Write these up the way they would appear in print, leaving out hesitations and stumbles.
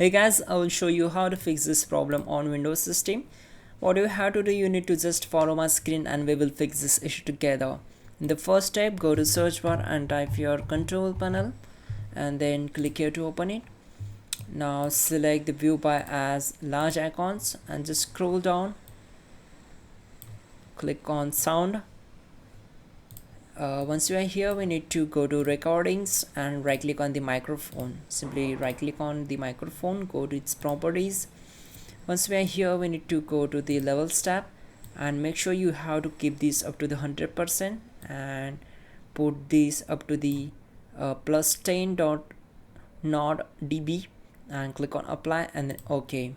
Hey guys, I will show you how to fix this problem on Windows system. What you have to do, you need to just follow my screen and we will fix this issue together. In the first step, go to search bar and type your control panel and then click here to open it. Now select the view by as large icons and just scroll down, click on sound. Once you are here, we need to go to recordings and right click on the microphone. Simply right click on the microphone, go to its properties. Once we are here, we need to go to the levels tab and make sure you have to keep this up to the 100% and put this up to the plus 10.nod dB and click on apply and then OK.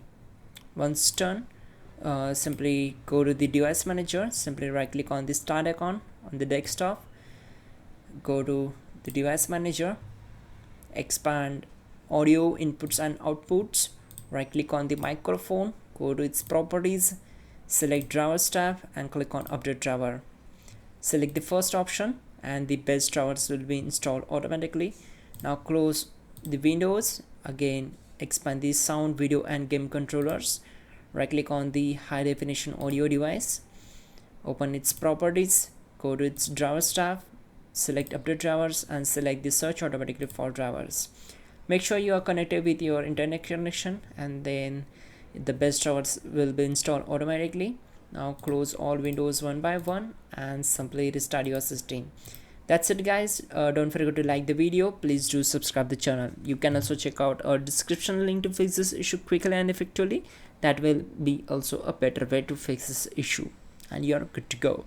Once done, simply go to the device manager, simply right click on the start icon on the desktop, go to the device manager, expand audio inputs and outputs, right click on the microphone, go to its properties, select drivers tab and click on update driver. Select the first option and the best drivers will be installed automatically. Now close the windows, again expand the sound, video and game controllers, right click on the high definition audio device, open its properties, go to its drivers tab, select update drivers and select the search automatically for drivers. Make sure you are connected with your internet connection and then the best drivers will be installed automatically. Now close all windows one by one and simply restart your system. That's it guys. Don't forget to like the video. Please do subscribe the channel. You can also check out our description link to fix this issue quickly and effectively. That will be also a better way to fix this issue and you're good to go.